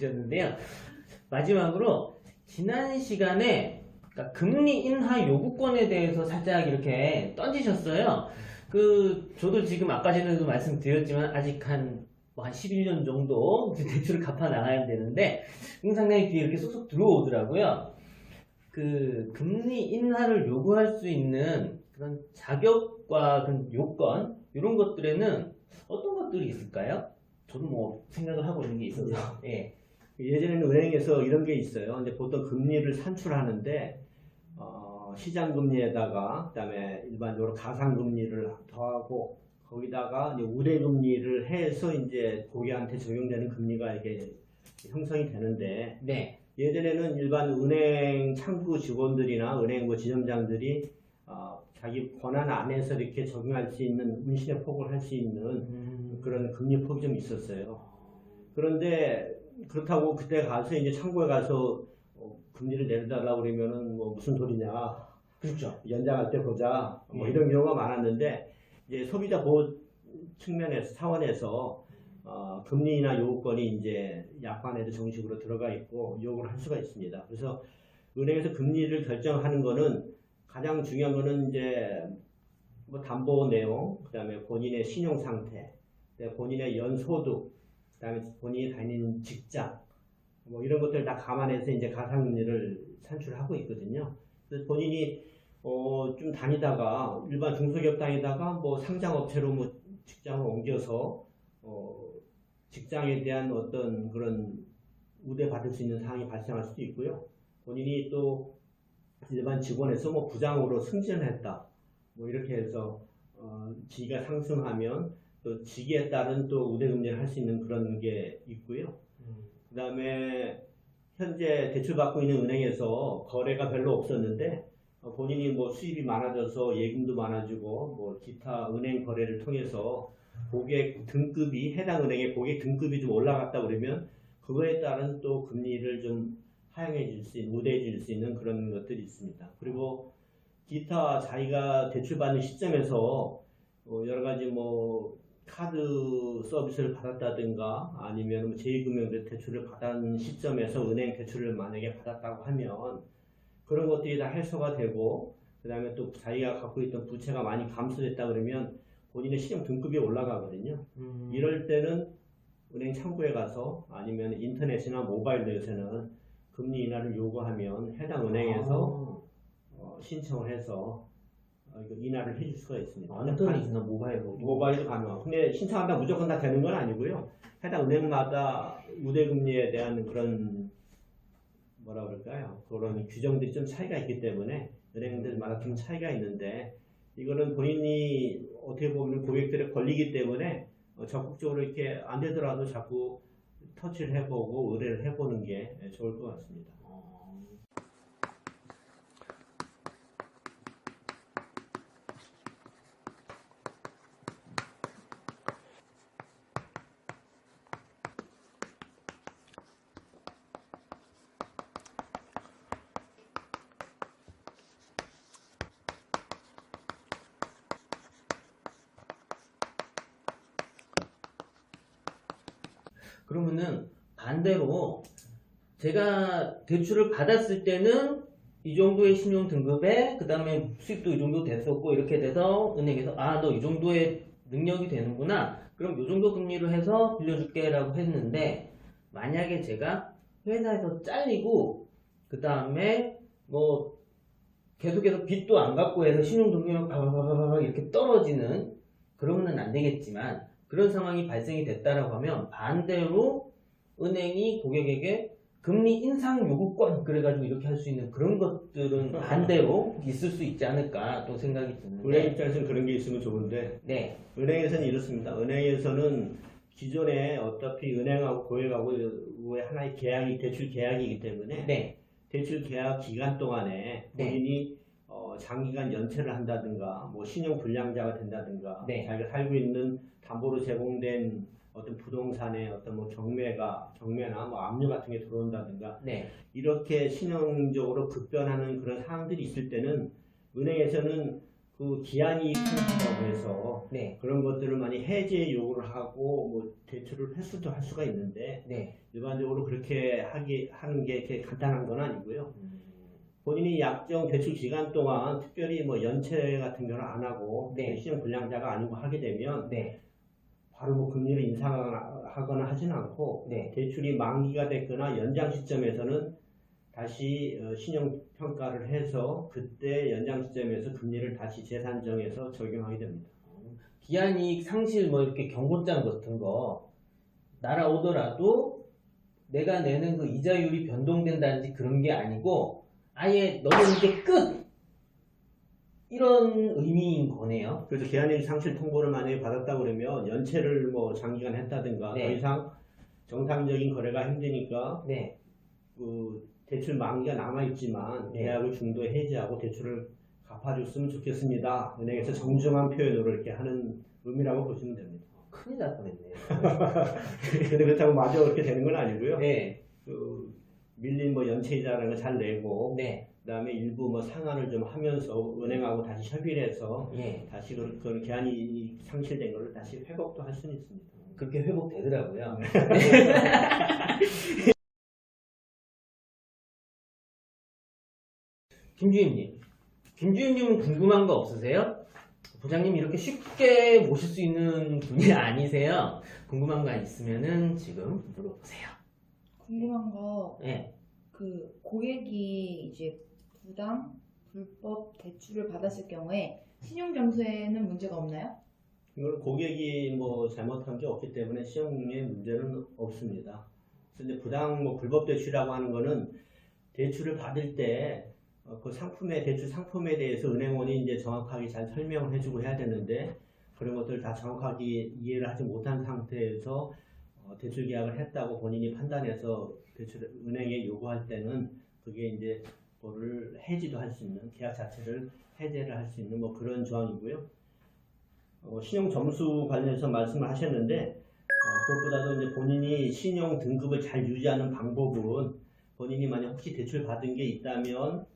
주셨는데요. 마지막으로 지난 시간에 그러니까 금리 인하 요구권에 대해서 살짝 이렇게 던지셨어요. 저도 지금 아까 전에도 말씀드렸지만 아직 한 11년 정도 대출을 갚아 나가야 되는데 상당히 귀에 이렇게 쏙쏙 들어오더라고요. 금리 인하를 요구할 수 있는 그런 자격과 그런 요건 이런 것들에는 어떤 것들이 있을까요? 저도 뭐 생각을 하고 있는 게 있어서. 예. 예전에는 은행에서 이런 게 있어요. 근데 보통 금리를 산출하는데 시장 금리에다가 그다음에 일반적으로 가상 금리를 더하고 거기다가 이제 우대 금리를 해서 이제 고객한테 적용되는 금리가 이게 형성이 되는데 네. 예전에는 일반 은행 창구 직원들이나 은행 지점장들이 자기 권한 안에서 이렇게 적용할 수 있는 운신의 폭을 할 수 있는 그런 금리 폭이 좀 있었어요. 그런데 그렇다고 그때 가서 이제 창구에 가서 금리를 내려달라고 그러면은 뭐 무슨 소리냐. 그렇죠. 연장할 때 보자. 뭐 이런 경우가 많았는데 이제 소비자 보호 측면에서 차원에서 금리나 요구권이 이제 약관에도 정식으로 들어가 있고 요구를 할 수가 있습니다. 그래서 은행에서 금리를 결정하는 거는 가장 중요한 거는 이제 뭐 담보 내용, 그다음에 본인의 신용 상태, 본인의 연소득, 그다음에 본인이 다니는 직장, 뭐 이런 것들 다 감안해서 이제 가상금리를 산출하고 있거든요. 그래서 본인이 좀 다니다가 일반 중소기업 다니다가 뭐 상장업체로 뭐 직장을 옮겨서 직장에 대한 어떤 그런 우대받을 수 있는 상황이 발생할 수도 있고요. 본인이 또 일반 직원에서 뭐 부장으로 승진을 했다. 뭐 이렇게 해서 직위가 상승하면 또 직위에 따른 또 우대금리를 할 수 있는 그런 게 있고요. 그 다음에 현재 대출받고 있는 은행에서 거래가 별로 없었는데 본인이 뭐 수입이 많아져서 예금도 많아지고 뭐 기타 은행 거래를 통해서 고객 등급이 해당 은행의 고객 등급이 좀 올라갔다 그러면 그거에 따른 또 금리를 좀 하향해 줄 수 있는, 우대해 줄 수 있는 그런 것들이 있습니다. 그리고 기타 자기가 대출받는 시점에서 여러 가지 뭐 카드 서비스를 받았다든가 아니면 제2금융 대출을 받은 시점에서 은행 대출을 만약에 받았다고 하면 그런 것들이 다 해소가 되고 그 다음에 또 자기가 갖고 있던 부채가 많이 감소됐다 그러면 본인의 신용 등급이 올라가거든요. 이럴 때는 은행 창구에 가서 아니면 인터넷이나 모바일로 요새는 금리 인하를 요구하면 해당 은행에서 신청을 해서 인하를 해줄 수가 있습니다. 인터넷이나 모바일로? 모바일도 가능하고. 근데 신청한다 무조건 다 되는 건 아니고요. 해당 은행마다 우대금리에 대한 그런 뭐라 그럴까요? 그런 규정들이 좀 차이가 있기 때문에 은행들마다 좀 차이가 있는데 이거는 본인이 어떻게 보면 고객들에 걸리기 때문에 적극적으로 이렇게 안 되더라도 자꾸 터치를 해보고 의뢰를 해보는 게 좋을 것 같습니다. 그러면은 반대로 제가 대출을 받았을 때는 이 정도의 신용 등급에 그 다음에 수입도 이 정도 됐었고 이렇게 돼서 은행에서 너 이 정도의 능력이 되는구나 그럼 이 정도 금리로 해서 빌려줄게 라고 했는데 만약에 제가 회사에서 잘리고 그 다음에 뭐 계속해서 빚도 안 갚고 해서 신용 등급이 바바바바바 이렇게 떨어지는 그러면은 안 되겠지만 그런 상황이 발생이 됐다라고 하면 반대로 은행이 고객에게 금리 인상 요구권 그래가지고 이렇게 할 수 있는 그런 것들은 반대로 있을 수 있지 않을까 또 생각이 드는데 은행 입장에서는 그런 게 있으면 좋은데 네. 은행에서는 이렇습니다. 은행에서는 기존에 어차피 은행하고 고객하고 하나의 계약이 대출 계약이기 때문에 네. 대출 계약 기간 동안에 본인이 장기간 연체를 한다든가 뭐 신용 불량자가 된다든가 자기가 살고 있는 담보로 제공된 어떤 부동산의 어떤 뭐 경매나 뭐 압류 같은 게 들어온다든가 이렇게 신용적으로 급변하는 그런 상황들이 있을 때는 은행에서는 그 기한이 상실이라고 해서 네. 그런 것들을 많이 해제 요구를 하고 뭐 대출을 횟수도 할 수가 있는데 네. 일반적으로 그렇게 하는 게 이렇게 간단한 건 아니고요. 본인이 약정 대출 기간 동안 특별히 뭐 연체 같은 경우는 안 하고 네. 신용 불량자가 아니고 하게 되면 네. 바로 뭐 금리를 인상하거나 하진 않고 네. 대출이 만기가 됐거나 연장 시점에서는 다시 신용 평가를 해서 그때 연장 시점에서 금리를 다시 재산정해서 적용하게 됩니다. 기한이익 상실 뭐 이렇게 경고장 같은 거 날아오더라도 내가 내는 그 이자율이 변동된다든지 그런 게 아니고 아예 너는 이제 끝! 이런 의미인 거네요. 그래서 기한이익 상실 통보를 만약에 받았다 그러면 연체를 뭐 장기간 했다든가 네. 더 이상 정상적인 거래가 힘드니까 네. 그 대출 만기가 남아있지만 네. 계약을 중도에 해지하고 대출을 갚아줬으면 좋겠습니다. 은행에서 정중한 표현으로 이렇게 하는 의미라고 보시면 됩니다. 큰일 날 뻔했네요. 근데 그렇다고 마저 그렇게 되는 건 아니고요. 네. 그 밀린 뭐 연체이자라는 거 잘 내고 네. 그다음에 일부 뭐 상환을 좀 하면서 은행하고 다시 협의를 해서 예. 다시 그 기한이 상실된 걸 다시 회복도 할 수는 있습니다. 그렇게 회복되더라고요. 김주임님. 김주임님은 궁금한 거 없으세요? 부장님 이렇게 쉽게 모실 수 있는 분이 아니세요. 궁금한 거 있으면은 지금 물어보세요. 궁금한 거, 네. 그 고객이 이제 부당, 불법 대출을 받았을 경우에 신용점수에는 문제가 없나요? 이걸 고객이 뭐 잘못한 게 없기 때문에 신용에 문제는 없습니다. 그래서 이제 부당 뭐 불법 대출이라고 하는 거는 대출을 받을 때 그 상품의 대출 상품에 대해서 은행원이 이제 정확하게 잘 설명을 해주고 해야 되는데 그런 것들 다 정확하게 이해를 하지 못한 상태에서 대출 계약을 했다고 본인이 판단해서 대출 은행에 요구할 때는 그게 이제 뭐를 해지도 할 수 있는 계약 자체를 해제를 할 수 있는 뭐 그런 조항이고요. 신용 점수 관련해서 말씀을 하셨는데 그것보다도 이제 본인이 신용 등급을 잘 유지하는 방법은 본인이 만약 혹시 대출 받은 게 있다면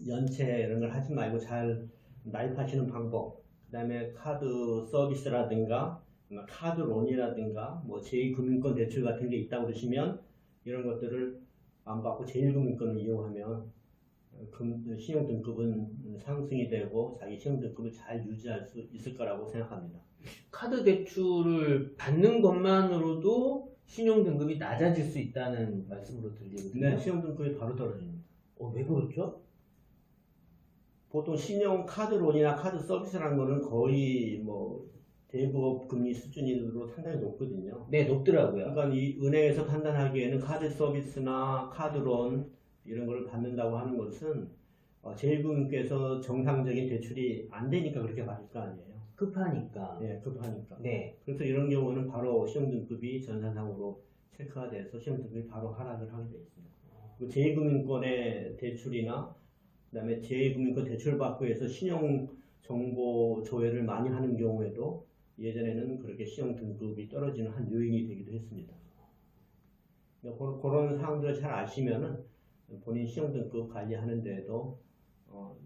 연체 이런 걸 하지 말고 잘 나입하시는 방법, 그 다음에 카드 서비스라든가 카드론이라든가 뭐 제2금융권 대출 같은 게 있다고 그러시면 이런 것들을 안 받고 제1금융권을 이용하면 신용 등급은 상승이 되고 자기 신용 등급을 잘 유지할 수 있을 거라고 생각합니다. 카드 대출을 받는 것만으로도 신용 등급이 낮아질 수 있다는 말씀으로 들리거든요. 네, 신용 등급이 바로 떨어집니다. 왜 그렇죠? 보통 신용 카드론이나 카드 서비스라는 거는 거의 뭐 대부업 금리 수준으로 상당히 높거든요. 네, 높더라고요. 그러니까 이 은행에서 판단하기에는 카드 서비스나 카드론 이런 걸 받는다고 하는 것은 제1금융권에서 정상적인 대출이 안 되니까 그렇게 받을 거 아니에요. 급하니까. 네, 급하니까. 네. 그래서 이런 경우는 바로 신용등급이 전산상으로 체크가 돼서 신용등급이 바로 하락을 하게 되어 있습니다. 제2금융권의 대출이나 그다음에 제2금융권 대출받고 해서 신용정보 조회를 많이 하는 경우에도 예전에는 그렇게 신용등급이 떨어지는 한 요인이 되기도 했습니다. 그런 사항들을 잘 아시면은 본인 신용등급 관리하는 데에도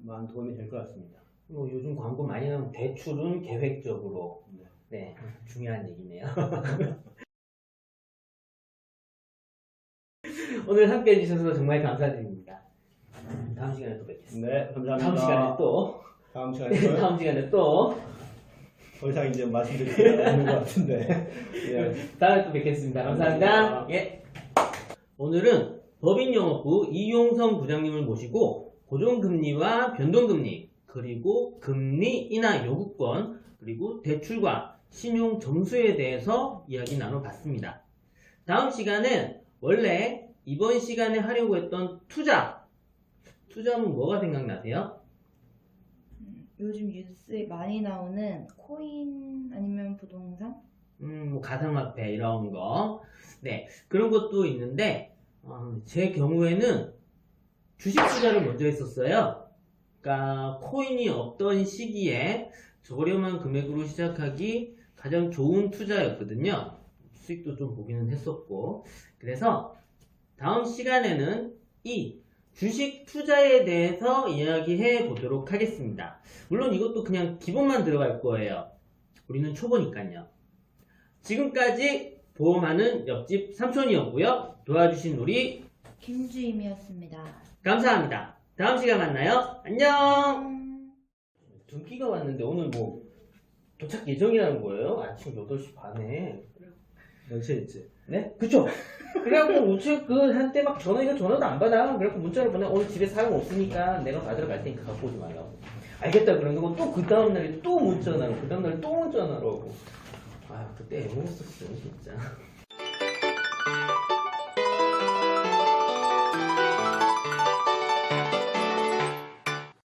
많은 도움이 될 것 같습니다. 요즘 광고 많이 나오는 대출은 계획적으로. 네, 중요한 얘기네요. 오늘 함께 해주셔서 정말 감사드립니다. 다음 시간에 또 뵙겠습니다. 네, 감사합니다. 다음 시간에 또. 다음 시간에 또. 다음 시간에 또. 더 이상 이제 말씀드릴 게 없는 것 같은데. 예. 다음에 또 뵙겠습니다. 감사합니다. 예. 오늘은 법인영업부 이용성 부장님을 모시고 고정금리와 변동금리, 그리고 금리 인하 요구권, 그리고 대출과 신용 점수에 대해서 이야기 나눠봤습니다. 다음 시간은 원래 이번 시간에 하려고 했던 투자하면 뭐가 생각나세요? 요즘 뉴스에 많이 나오는 코인 아니면 부동산? 뭐 가상화폐 이런 거. 네, 그런 것도 있는데 제 경우에는 주식 투자를 먼저 했었어요. 그러니까 코인이 없던 시기에 저렴한 금액으로 시작하기 가장 좋은 투자였거든요. 수익도 좀 보기는 했었고. 그래서 다음 시간에는 이 주식 투자에 대해서 이야기해 보도록 하겠습니다. 물론 이것도 그냥 기본만 들어갈 거예요. 우리는 초보니까요. 지금까지 보험하는 옆집 삼촌이었고요. 도와주신 우리 김주임이었습니다. 감사합니다. 다음 시간에 만나요. 안녕. 등기가 왔는데 오늘 뭐 도착 예정이라는 거예요? 아침 8시 반에. 연세했지. 네? 그쵸? 그래갖고 우측 한때 막 전화도 안 받아. 그래갖고 문자를 보내. 오늘 집에 사용 없으니까 내가 받으러 갈 테니까 갖고 오지 말라고. 알겠다 그러고 또 그 다음날에 또 문자 나고 그 다음날에 또 문자 나라고. 아 그때 애먹었었어 진짜.